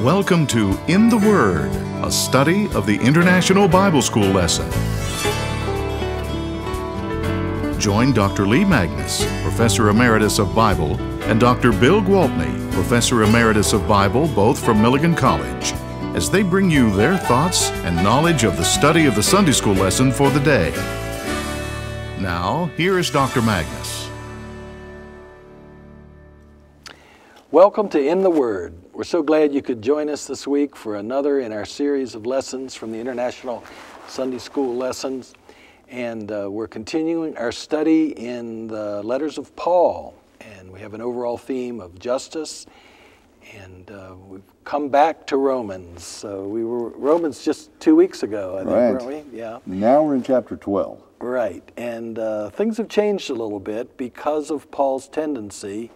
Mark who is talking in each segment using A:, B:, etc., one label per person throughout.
A: Welcome to In the Word, a study of the International Bible School lesson. Join Dr. Lee Magnus, Professor Emeritus of Bible, and Dr. Bill Gwaltney, Professor Emeritus of Bible, both from Milligan College, as they bring you their thoughts and knowledge of the study of the Sunday School lesson for the day. Now, here is Dr. Magnus.
B: Welcome to In the Word. We're so glad you could join us this week for another in our series of lessons from the International Sunday School lessons. And we're continuing our study in the letters of Paul. And we have an overall theme of justice. And we've come back to Romans. So we were Romans just 2 weeks ago, I think, weren't we? Yeah.
C: Now we're in chapter 12.
B: Right. And things have changed a little bit because of Paul's tendency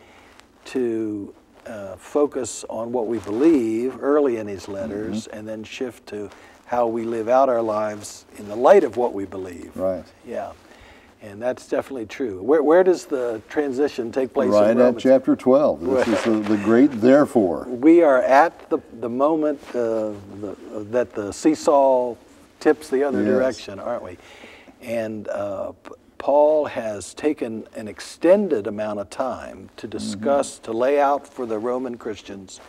B: to focus on what we believe early in his letters and then shift to how we live out our lives in the light of what we believe.
C: Right.
B: Yeah. And that's definitely true. Where does the transition take place?
C: Right
B: in Romans?
C: at chapter 12. This is the great therefore.
B: We are at the moment that the seesaw tips the other direction, aren't we? And Paul has taken an extended amount of time to discuss, to lay out for the Roman Christians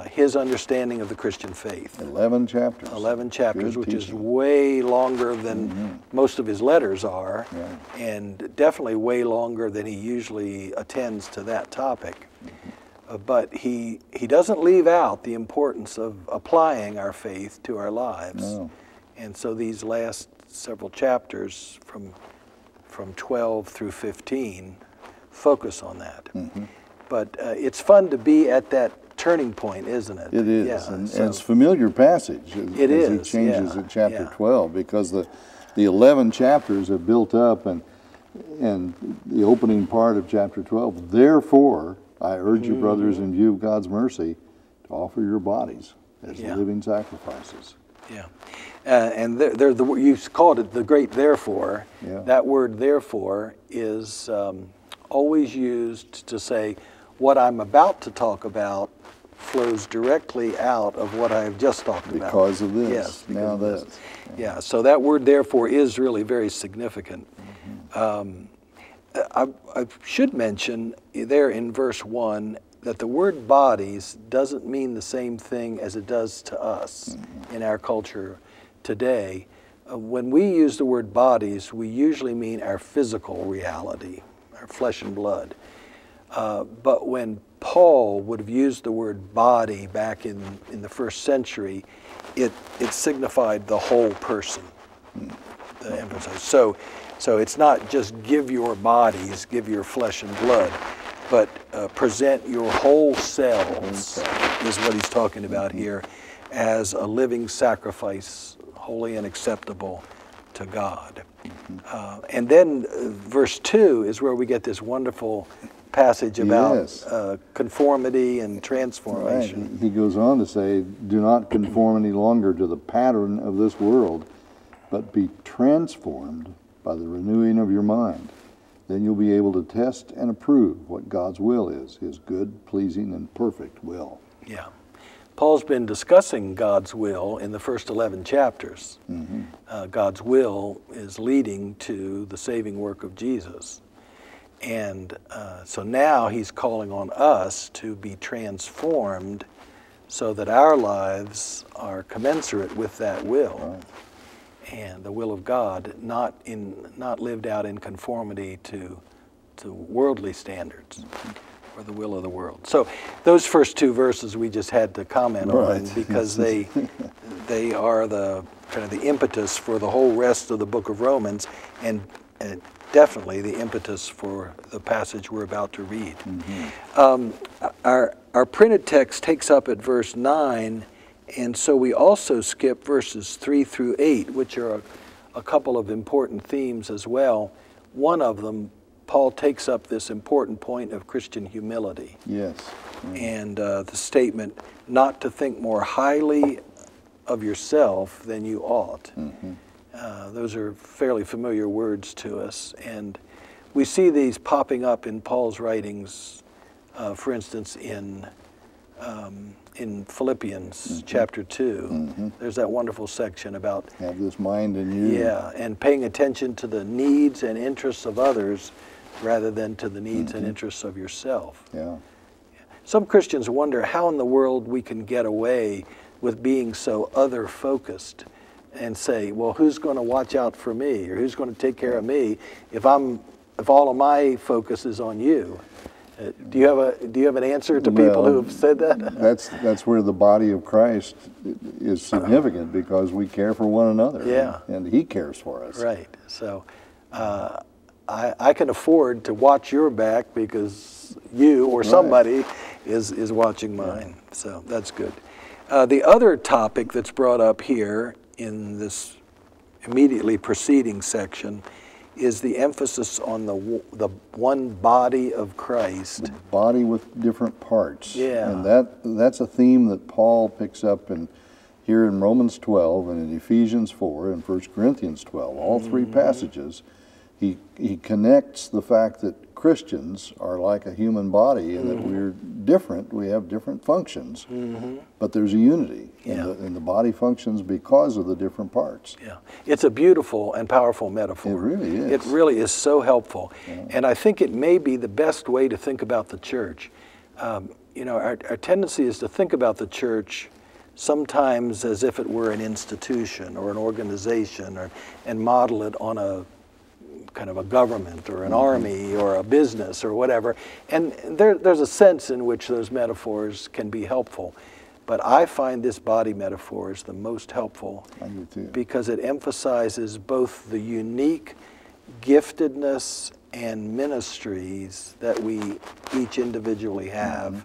B: his understanding of the Christian faith.
C: 11 chapters.
B: 11 chapters,
C: Good
B: which is
C: teaching.
B: way longer than most of his letters are, and definitely way longer than he usually attends to that topic. But he doesn't leave out the importance of applying our faith to our lives.
C: No.
B: And so these last several chapters from 12 through 15 focus on that. But it's fun to be at that turning point, isn't it?
C: It is.
B: Yeah,
C: and
B: so
C: it's a familiar passage as he changes
B: yeah,
C: at chapter
B: yeah.
C: 12, because the 11 chapters have built up, and the opening part of chapter 12, therefore I urge you, brothers, in view of God's mercy, to offer your bodies as living sacrifices.
B: Yeah. And you called it the great therefore.
C: Yeah.
B: That word therefore is always used to say what I'm about to talk about flows directly out of what I've just talked about.
C: Because of this.
B: Yes.
C: Now
B: because of
C: this.
B: Yeah, so that word therefore is really very significant. I should mention there in verse 1 that the word bodies doesn't mean the same thing as it does to us in our culture today. When we use the word bodies, we usually mean our physical reality, our flesh and blood. But when Paul would have used the word body back in the first century, it signified the whole person, the emphasis. So it's not just give your bodies, give your flesh and blood, but present your whole selves, is what he's talking about here, as a living sacrifice, holy and acceptable to God. And then verse 2 is where we get this wonderful passage about conformity and transformation.
C: Right. He goes on to say, do not conform any longer to the pattern of this world, but be transformed by the renewing of your mind. Then you'll be able to test and approve what God's will is, his good, pleasing, and perfect will.
B: Yeah. Paul's been discussing God's will in the first 11 chapters. God's will is leading to the saving work of Jesus. And so now he's calling on us to be transformed so that our lives are commensurate with that will. And the will of God, not lived out in conformity to worldly standards or the will of the world. So those first two verses we just had to comment on because they are the kind of the impetus for the whole rest of the book of Romans, and definitely the impetus for the passage we're about to read. Our printed text takes up at verse 9. And so we also skip verses 3 through 8, which are a couple of important themes as well. One of them, Paul takes up this important point of Christian humility.
C: Yes.
B: And the statement, not to think more highly of yourself than you ought. Those are fairly familiar words to us. And we see these popping up in Paul's writings, for instance, in in Philippians chapter 2, there's that wonderful section about
C: have this mind in you.
B: Yeah, and paying attention to the needs and interests of others rather than to the needs and interests of yourself.
C: Yeah.
B: Some Christians wonder how in the world we can get away with being so other-focused and say, well, who's going to watch out for me, or who's going to take care of me if all of my focus is on you? Do you have an answer to people who have said that?
C: That's where the body of Christ is significant, because we care for one another.
B: Yeah.
C: And He cares for us.
B: Right. So I can afford to watch your back because you or somebody is watching mine. So that's good. The other topic that's brought up here in this immediately preceding section is the emphasis on the one body of Christ.
C: The body with different parts.
B: Yeah.
C: And that's a theme that Paul picks up here in Romans 12 and in Ephesians 4 and 1 Corinthians 12. All three passages, he connects the fact that Christians are like a human body and that we're different. We have different functions, but there's a unity.
B: Yeah.
C: And the body functions because of the different parts.
B: Yeah, it's a beautiful and powerful metaphor.
C: It really is.
B: It really is so helpful. Yeah. And I think it may be the best way to think about the church. Our tendency is to think about the church sometimes as if it were an institution or an organization, and model it on a kind of a government or an army or a business or whatever. And there's a sense in which those metaphors can be helpful. But I find this body metaphor is the most helpful because it emphasizes both the unique giftedness and ministries that we each individually have,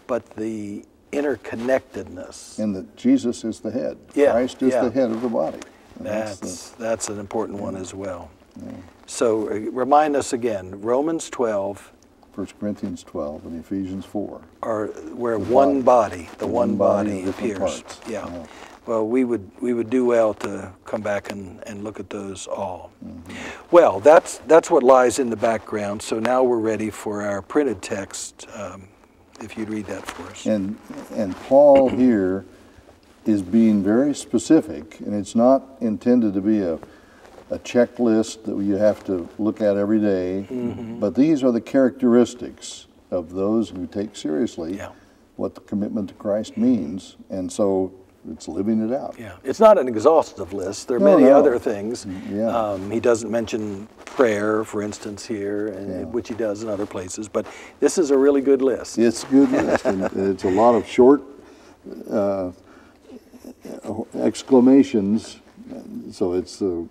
B: but the interconnectedness.
C: And that Jesus is the head.
B: Yeah,
C: Christ is the head of the body.
B: That's an important one as well. Yeah. So remind us again, Romans 12,
C: 1 Corinthians 12, and Ephesians 4
B: are where one body appears. Yeah. Well, we would do well to come back and look at those all. Well, that's what lies in the background. So now we're ready for our printed text. If you'd read that for us.
C: And Paul here is being very specific, and it's not intended to be a checklist that you have to look at every day, but these are the characteristics of those who take seriously what the commitment to Christ means, and so it's living it out.
B: Yeah, it's not an exhaustive list. There are many other things. Yeah. He doesn't mention prayer, for instance, here, which he does in other places, but this is a really good list.
C: It's a good list, and it's a lot of short exclamations. So it's a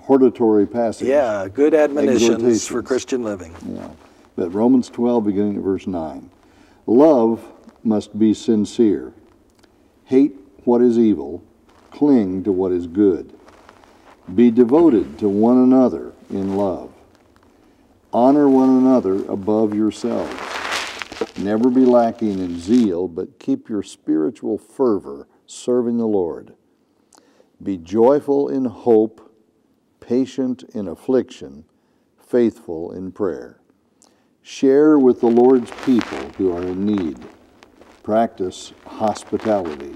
C: hortatory passage.
B: Yeah, good admonitions for Christian living.
C: Yeah. But Romans 12, beginning at verse 9. Love must be sincere. Hate what is evil. Cling to what is good. Be devoted to one another in love. Honor one another above yourselves. Never be lacking in zeal, but keep your spiritual fervor serving the Lord. Be joyful in hope, patient in affliction, faithful in prayer. Share with the Lord's people who are in need. Practice hospitality.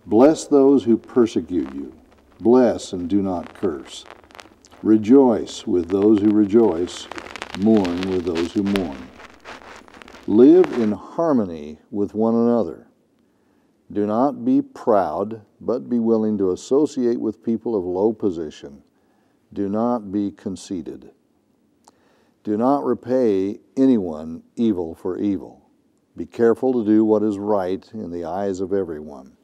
C: Bless those who persecute you. Bless and do not curse. Rejoice with those who rejoice. Mourn with those who mourn. Live in harmony with one another. Do not be proud, but be willing to associate with people of low position. Do not be conceited. Do not repay anyone evil for evil. Be careful to do what is right in the eyes of everyone.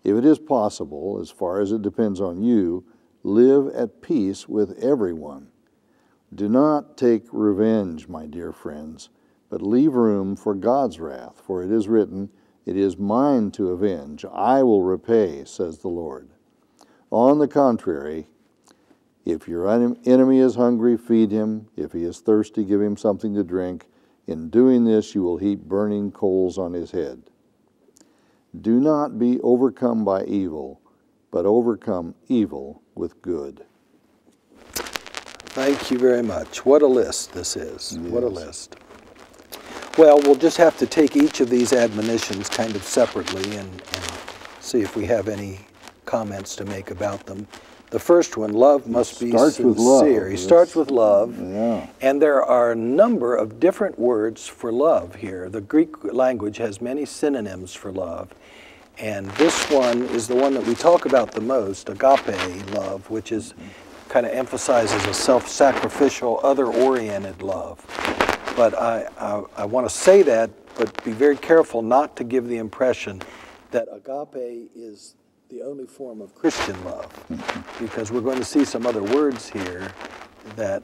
C: If it is possible, as far as it depends on you, live at peace with everyone. Do not take revenge, my dear friends, but leave room for God's wrath, for it is written, "It is mine to avenge, I will repay," says the Lord. On the contrary, if your enemy is hungry, feed him. If he is thirsty, give him something to drink. In doing this, you will heap burning coals on his head. Do not be overcome by evil, but overcome evil with good.
B: Thank you very much. What a list this is. Yes. What a list. Well, we'll just have to take each of these admonitions kind of separately and see if we have any comments to make about them. The first one, love must be
C: Starts with love.
B: sincere. He starts with love.
C: Yeah.
B: And there are a number of different words for love here. The Greek language has many synonyms for love. And this one is the one that we talk about the most, agape love, which is kind of emphasizes a self-sacrificial, other-oriented love. But I want to say that, but be very careful not to give the impression that agape is the only form of Christian love, because we're going to see some other words here that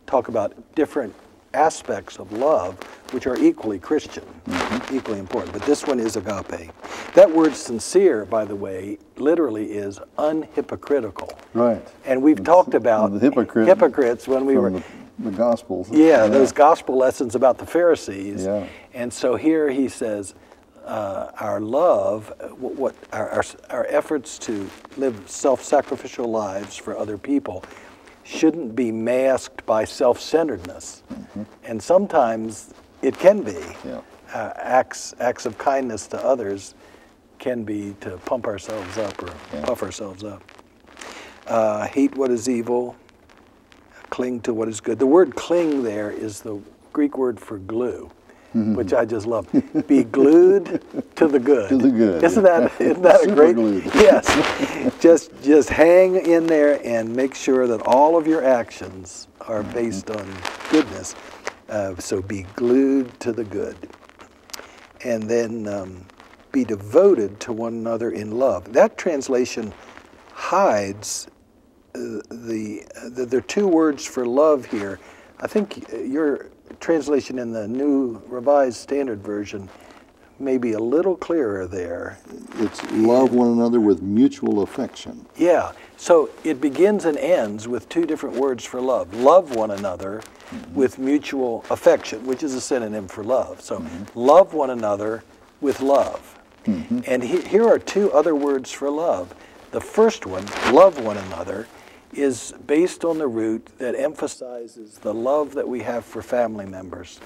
B: talk about different aspects of love which are equally Christian, equally important. But this one is agape. That word sincere, by the way, literally is unhypocritical.
C: Right.
B: And we've talked about
C: the
B: hypocrites when we were...
C: The Gospels.
B: Yeah, those gospel lessons about the Pharisees.
C: Yeah.
B: And so here he says, our love, our efforts to live self-sacrificial lives for other people shouldn't be masked by self-centeredness. And sometimes it can be.
C: Yeah.
B: Acts of kindness to others can be to pump ourselves up or puff ourselves up. Hate what is evil, cling to what is good. The word cling there is the Greek word for glue, which I just love. Be glued to the good.
C: To the good.
B: Isn't that a great?
C: Glued.
B: Yes. just hang in there and make sure that all of your actions are based on goodness. So be glued to the good. And then be devoted to one another in love. That translation hides there are two words for love here. I think your translation in the New Revised Standard Version may be a little clearer there.
C: It's love one another with mutual affection.
B: Yeah, so it begins and ends with two different words for love. Love one another with mutual affection, which is a synonym for love. So love one another with love. And here are two other words for love. The first one, love one another, is based on the root that emphasizes the love that we have for family members,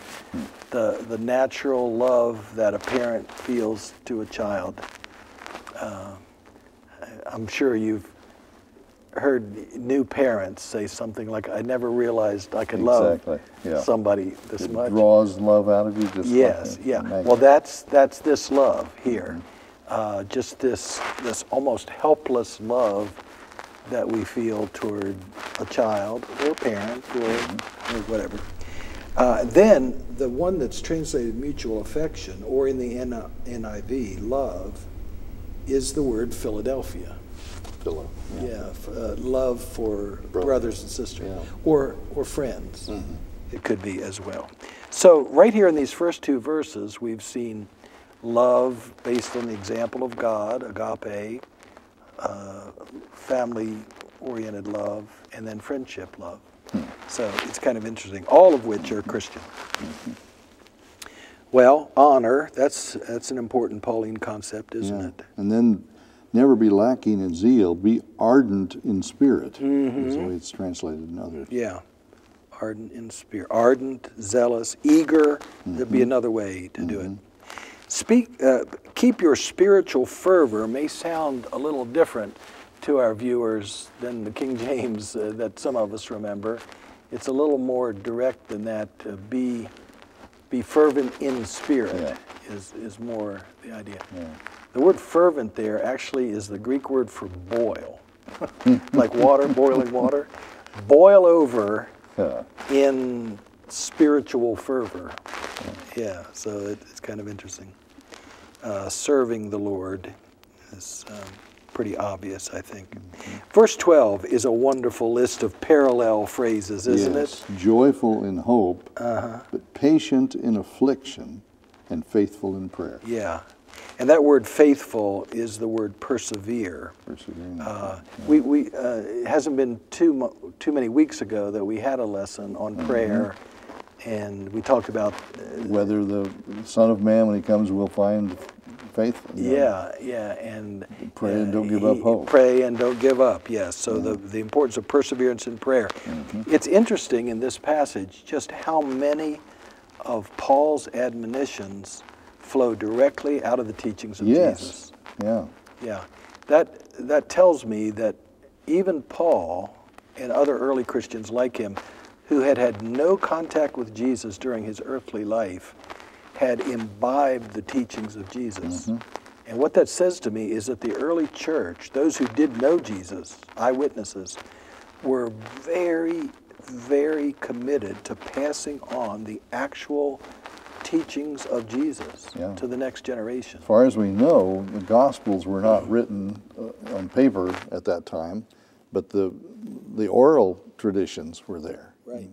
B: the natural love that a parent feels to a child. I'm sure you've heard new parents say something like, I never realized I could love somebody this much.
C: It draws love out of you just
B: Yes,
C: like
B: Well, that's this love here. Just this almost helpless love that we feel toward a child or a parent or whatever. Then the one that's translated mutual affection, or in the NIV, love, is the word Philadelphia. Love for brothers and sisters, or friends. It could be as well. So right here in these first two verses, we've seen love based on the example of God, agape, family-oriented love, and then friendship love. So it's kind of interesting, all of which are Christian. Well, honor, that's an important Pauline concept, isn't it?
C: And then never be lacking in zeal, be ardent in spirit, is the way it's translated in others.
B: Yeah, ardent in spirit. Ardent, zealous, eager, that'd be another way to do it. Keep your spiritual fervor may sound a little different to our viewers than the King James that some of us remember. It's a little more direct than that. Be fervent in spirit is more the idea. The word fervent there actually is the Greek word for boil, like water, boiling water. Boil over in spiritual fervor. Yeah, so it's kind of interesting. Serving the Lord is pretty obvious, I think. Verse 12 is a wonderful list of parallel phrases, isn't it?
C: Joyful in hope, but patient in affliction, and faithful in prayer.
B: Yeah. And that word faithful is the word persevere.
C: Persevering.
B: It hasn't been too many weeks ago that we had a lesson on prayer, and we talked about
C: whether the Son of Man, when he comes, will find faith.
B: And
C: pray and don't give up hope.
B: Pray and don't give up. Yes. So the importance of perseverance in prayer. It's interesting in this passage just how many of Paul's admonitions flow directly out of the teachings of
C: Yes.
B: Jesus.
C: Yeah.
B: Yeah, that tells me that even Paul and other early Christians like him, who had had no contact with Jesus during his earthly life, had imbibed the teachings of Jesus.
C: Mm-hmm.
B: And what that says to me is that the early church, those who did know Jesus, eyewitnesses, were very, very committed to passing on the actual teachings of Jesus
C: Yeah.
B: to the next generation.
C: As far as we know, the Gospels were not written on paper at that time, but the oral traditions were there.
B: Right.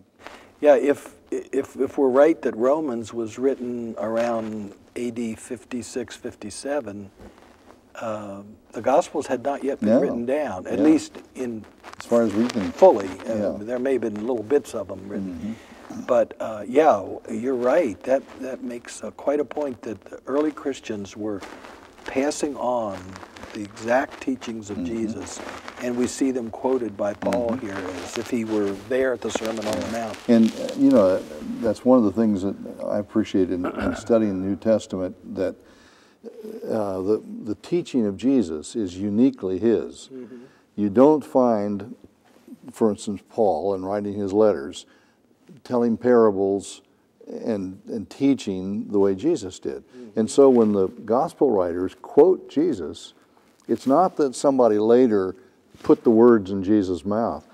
B: Yeah, if we're right that Romans was written around AD 56, 57, the Gospels had not yet been
C: No.
B: written down, at
C: Yeah.
B: least in
C: As far as we can.
B: fully.
C: Yeah.
B: There may have been little bits of them written. But yeah, you're right. That makes quite a point that the early Christians were passing on the exact teachings of Jesus, and we see them quoted by Paul here as if he were there at the Sermon on the Mount.
C: And, you know, that's one of the things that I appreciate in studying the New Testament, that the teaching of Jesus is uniquely his. You don't find, for instance, Paul, in writing his letters, telling parables and teaching the way Jesus did. And so when the gospel writers quote Jesus, it's not that somebody later put the words in Jesus' mouth.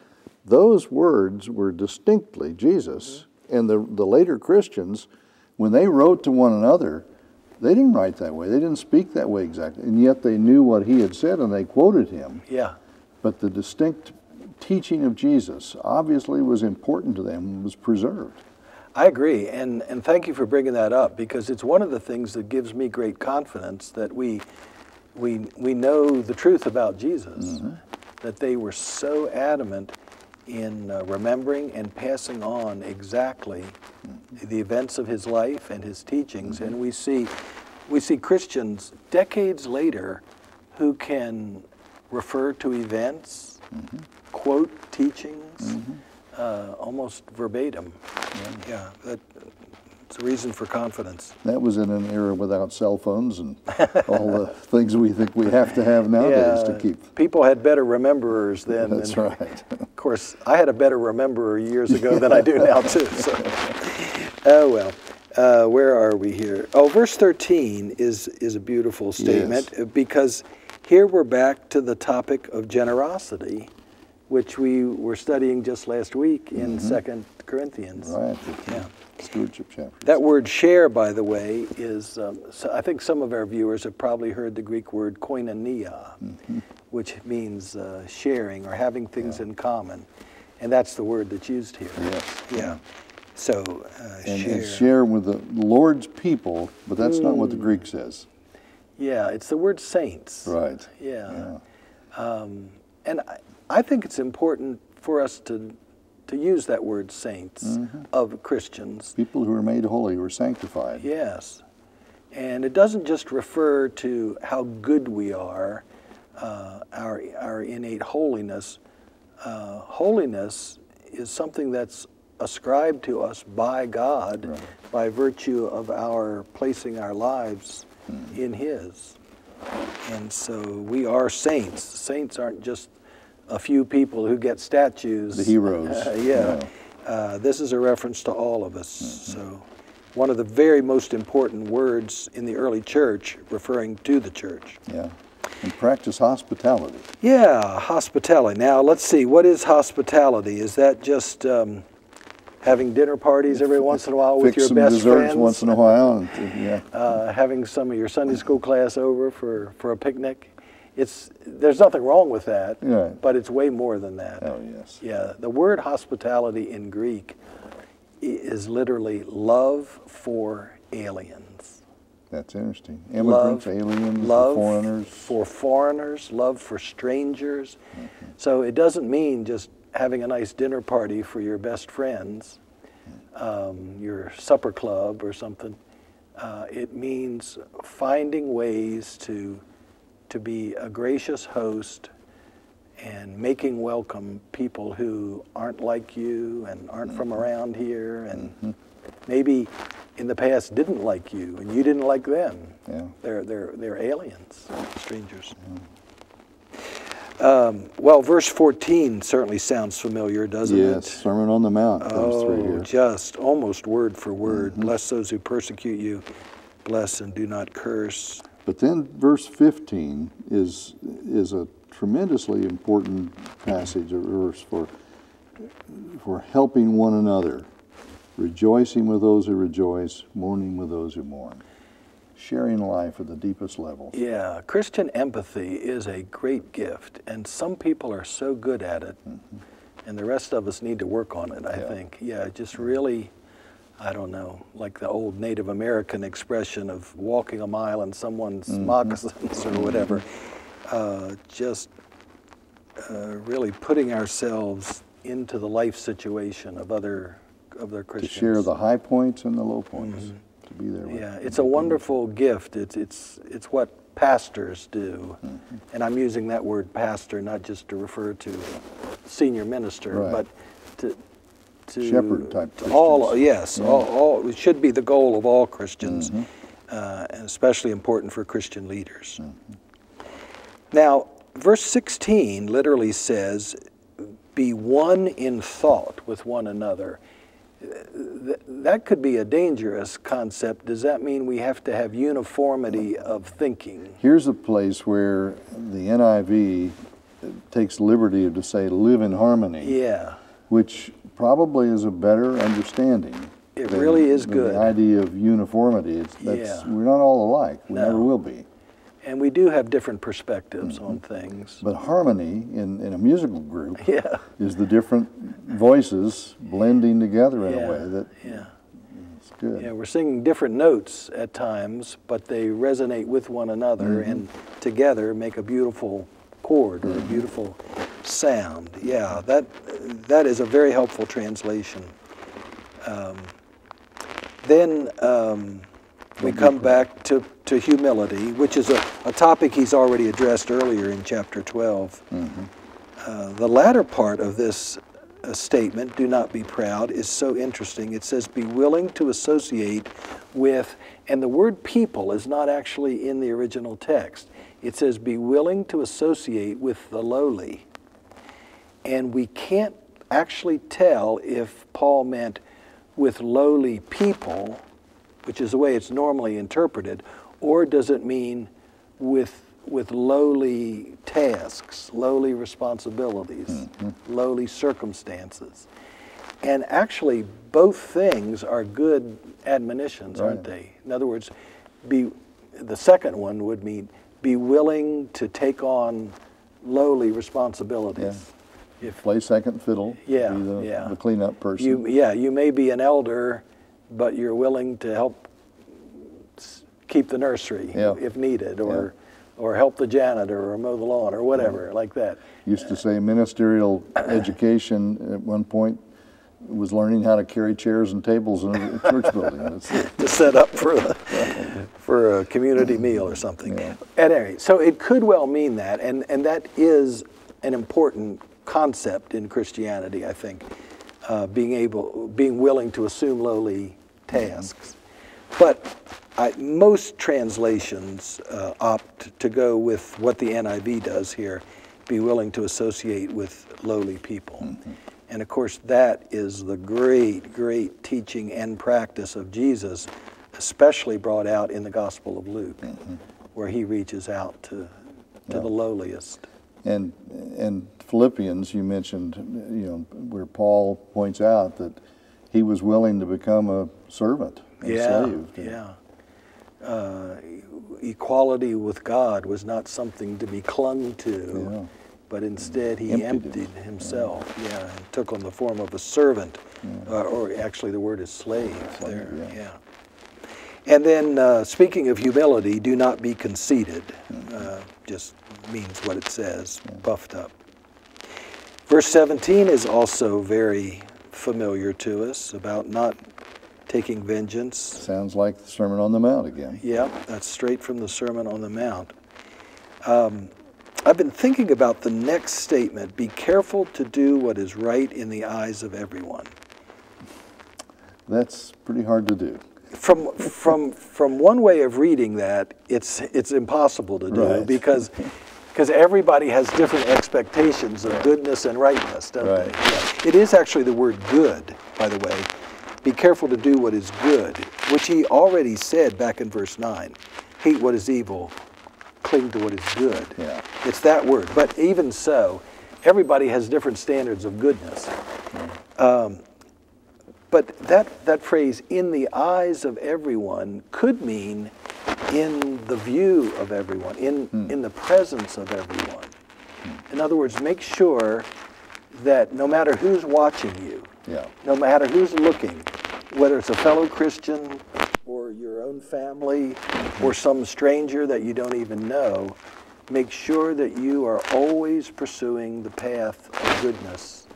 C: Those words were distinctly Jesus. And the later Christians, when they wrote to one another, they didn't write that way. They didn't speak that way exactly. And yet they knew what he had said and they quoted him.
B: Yeah.
C: But the distinct teaching of Jesus obviously was important to them and was preserved.
B: I agree, and thank you for bringing that up, because it's one of the things that gives me great confidence that we know the truth about Jesus, that they were so adamant in remembering and passing on exactly the events of his life and his teachings, and we see Christians decades later who can refer to events, quote teachings, almost verbatim. Yeah, it's a reason for confidence.
C: That was in an era without cell phones and all the things we think we have to have nowadays to keep.
B: People had better rememberers then.
C: That's right.
B: Of course, I had a better rememberer years ago than I do now too. So. Oh well, where are we here? Oh, verse 13 is a beautiful statement, because here we're back to the topic of generosity, which we were studying just last week in 2 Corinthians.
C: Right.
B: Yeah.
C: Stewardship chapter.
B: That word share, by the way, is, so I think some of our viewers have probably heard the Greek word koinonia, which means sharing or having things in common. And that's the word that's used here.
C: Yes.
B: Yeah. So,
C: And
B: share.
C: share with the Lord's people, but that's not what the Greek says.
B: Yeah, it's the word saints.
C: Right.
B: Yeah. And I think it's important for us to use that word saints of Christians.
C: People who are made holy, who are sanctified.
B: Yes. And it doesn't just refer to how good we are, our innate holiness. Holiness is something that's ascribed to us by God by virtue of our placing our lives in His. And so we are saints. Saints aren't just a few people who get statues.
C: The heroes.
B: This is a reference to all of us. So one of the very most important words in the early church referring to the church.
C: Yeah. And practice hospitality.
B: Yeah, hospitality. Now let's see, what is hospitality? Is that just having dinner parties every once in a while with
C: Fix
B: your
C: some
B: best
C: desserts
B: friends?
C: once in a while. And,
B: Having some of your Sunday school class over for a picnic? There's nothing wrong with that,
C: Right.
B: but it's way more than that.
C: Oh, yes.
B: Yeah, the word hospitality in Greek is literally love for aliens.
C: That's interesting. Immigrants, aliens,
B: love
C: foreigners.
B: for foreigners, love for strangers. So it doesn't mean just having a nice dinner party for your best friends, your supper club or something. It means finding ways to be a gracious host and making welcome people who aren't like you and aren't from around here, and maybe in the past didn't like you, and you didn't like them.
C: Yeah.
B: They're aliens, strangers. Well, verse 14 certainly sounds familiar, doesn't it?
C: Yes, Sermon on the Mount comes through here.
B: Just almost word for word. Bless those who persecute you. Bless and do not curse.
C: But then verse 15 is a tremendously important passage, a verse for helping one another, rejoicing with those who rejoice, mourning with those who mourn, sharing life at the deepest level.
B: Yeah, Christian empathy is a great gift, and some people are so good at it, and the rest of us need to work on it, I think. Yeah, just really, I don't know, like the old Native American expression of walking a mile in someone's moccasins or whatever. Just really putting ourselves into the life situation of other Christians.
C: To share the high points and the low points. To be there with
B: Yeah, it's a wonderful gift. It's what pastors do. And I'm using that word pastor not just to refer to senior minister,
C: Right.
B: but to
C: shepherd type
B: to all,
C: Christians.
B: yes, all it should be the goal of all Christians, and especially important for Christian leaders. Now, verse 16 literally says, be one in thought with one another. That could be a dangerous concept. Does that mean we have to have uniformity of thinking?
C: Here's a place where the NIV takes liberty to say live in harmony,
B: Yeah,
C: which probably is a better understanding.
B: it
C: than-
B: really is
C: than
B: good.
C: The idea of uniformity.
B: Yeah.
C: We're not all alike. We
B: No.
C: never will be.
B: And we do have different perspectives on things.
C: But harmony in a musical group
B: Yeah,
C: is the different voices blending together in
B: yeah,
C: a way that
B: yeah.
C: it's good.
B: Yeah, we're singing different notes at times, but they resonate with one another and together make a beautiful chord or a beautiful sound. Yeah, that is a very helpful translation. Then we come back to humility, which is a topic he's already addressed earlier in chapter 12. The latter part of this statement, do not be proud, is so interesting. It says, be willing to associate with, and the word people is not actually in the original text. It says, be willing to associate with the lowly. And we can't actually tell if Paul meant with lowly people, which is the way it's normally interpreted, or does it mean with lowly tasks, lowly responsibilities, lowly circumstances? And actually, both things are good admonitions, aren't they? In other words, the second one would mean be willing to take on lowly responsibilities.
C: Play second fiddle.
B: Yeah,
C: Be
B: yeah.
C: the cleanup person.
B: You may be an elder, but you're willing to help keep the nursery if needed, or help the janitor, or mow the lawn, or whatever, like that.
C: Used to say ministerial education at one point was learning how to carry chairs and tables in a church building.
B: To set up for a community meal or something.
C: Yeah.
B: At any rate, so it could well mean that, and that is an important concept in Christianity, I think, being willing to assume lowly tasks. But most translations opt to go with what the NIV does here, be willing to associate with lowly people. And of course, that is the great, great teaching and practice of Jesus, especially brought out in the Gospel of Luke, where he reaches out to the lowliest.
C: And Philippians, you mentioned, where Paul points out that he was willing to become a servant, enslaved.
B: Equality with God was not something to be clung to, but instead he emptied himself. And took on the form of a servant, or actually the word is slave there. And then, speaking of humility, do not be conceited. Just means what it says, puffed up. Verse 17 is also very familiar to us about not taking vengeance.
C: Sounds like the Sermon on the Mount again.
B: Yeah, that's straight from the Sermon on the Mount. I've been thinking about the next statement, be careful to do what is right in the eyes of everyone.
C: That's pretty hard to do.
B: From one way of reading that, it's impossible to do
C: Right.
B: because everybody has different expectations of goodness and rightness, don't
C: Right.
B: they? Yeah. It is actually the word good, by the way. Be careful to do what is good, which he already said back in verse 9. Hate what is evil, cling to what is good.
C: Yeah.
B: It's that word. But even so, everybody has different standards of goodness. But that phrase, in the eyes of everyone, could mean in the view of everyone, in the presence of everyone. In other words, make sure that no matter who's watching you,
C: Yeah.
B: no matter who's looking, whether it's a fellow Christian or your own family or some stranger that you don't even know, make sure that you are always pursuing the path of goodness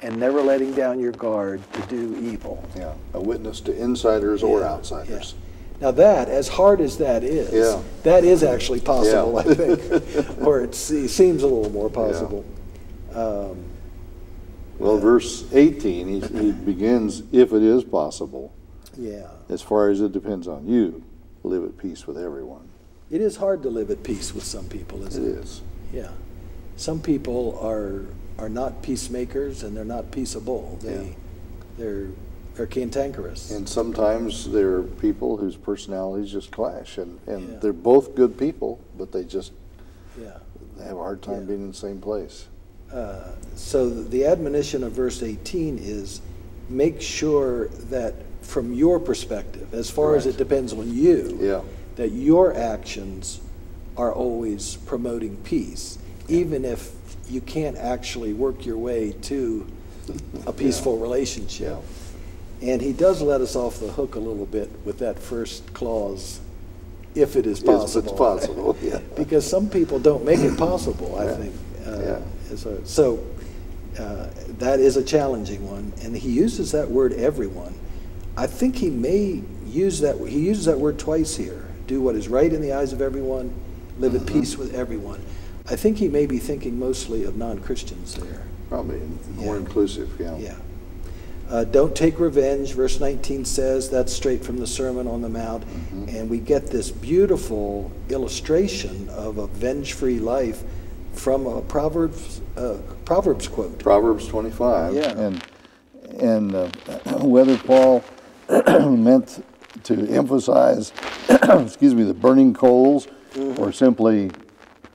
B: and never letting down your guard to do evil.
C: Yeah. A witness to insiders or
B: Yeah,
C: outsiders.
B: yeah. Now that, as hard as that is,
C: Yeah.
B: that is actually possible,
C: Yeah.
B: I think, or it seems a little more possible.
C: Well, verse 18, he begins, if it is possible,
B: Yeah.
C: as far as it depends on you, live at peace with everyone.
B: It is hard to live at peace with some people,
C: It
B: isn't it?
C: is.
B: Yeah. Some people are not peacemakers and they're not peaceable. They're cantankerous.
C: And sometimes there are people whose personalities just clash, and
B: Yeah.
C: they're both good people, but they just
B: Yeah.
C: have a hard time
B: Yeah.
C: being in the same place.
B: So the admonition of verse 18 is make sure that from your perspective, as far as
C: Right.
B: it depends on you,
C: Yeah.
B: that your actions are always promoting peace, even if you can't actually work your way to a peaceful relationship. And he does let us off the hook a little bit with that first clause, if it is
C: If
B: possible.
C: it's possible, yeah.
B: Because some people don't make it possible, I
C: Yeah.
B: think.
C: Yeah.
B: So that is a challenging one. And he uses that word everyone. I think he may use that, he uses that word twice here. Do what is right in the eyes of everyone, live at peace with everyone. I think he may be thinking mostly of non-Christians there.
C: Probably more
B: Yeah.
C: inclusive, yeah.
B: Yeah. Don't take revenge, verse 19 says. That's straight from the Sermon on the Mount. And we get this beautiful illustration of a venge-free life from a Proverbs quote.
C: Proverbs 25.
B: Yeah.
C: And whether Paul meant to emphasize, excuse me, the burning coals, or simply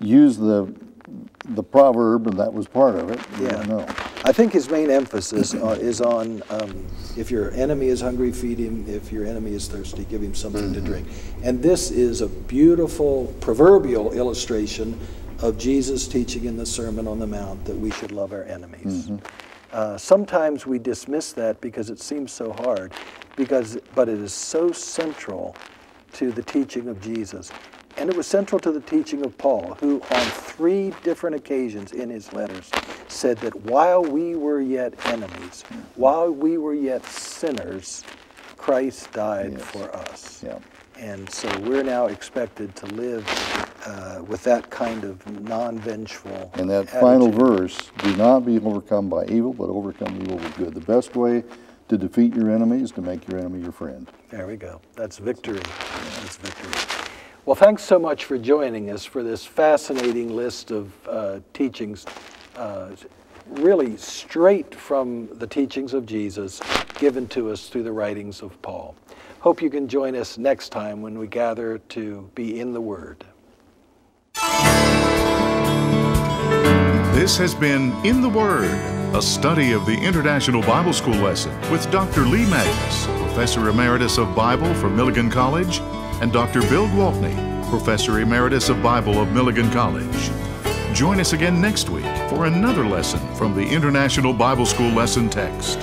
C: use the proverb, and that was part of it. We don't know.
B: I think his main emphasis is on if your enemy is hungry, feed him. If your enemy is thirsty, give him something to drink. And this is a beautiful proverbial illustration of Jesus teaching in the Sermon on the Mount that we should love our enemies. Sometimes we dismiss that because it seems so hard, but it is so central to the teaching of Jesus. And it was central to the teaching of Paul, who on 3 different occasions in his letters said that while we were yet enemies, while we were yet sinners, Christ died for us.
C: Yeah.
B: And so we're now expected to live with that kind of non-vengeful
C: And that
B: attitude.
C: final verse, do not be overcome by evil, but overcome evil with good. The best way to defeat your enemy is to make your enemy your friend.
B: There we go. That's victory. That's victory. Well, thanks so much for joining us for this fascinating list of teachings, really straight from the teachings of Jesus, given to us through the writings of Paul. Hope you can join us next time when we gather to be in the Word.
A: This has been In the Word, a study of the International Bible School lesson with Dr. Lee Magnus, Professor Emeritus of Bible from Milligan College, and Dr. Bill Gwaltney, Professor Emeritus of Bible of Milligan College. Join us again next week for another lesson from the International Bible School lesson text.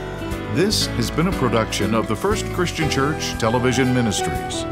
A: This has been a production of the First Christian Church Television Ministries.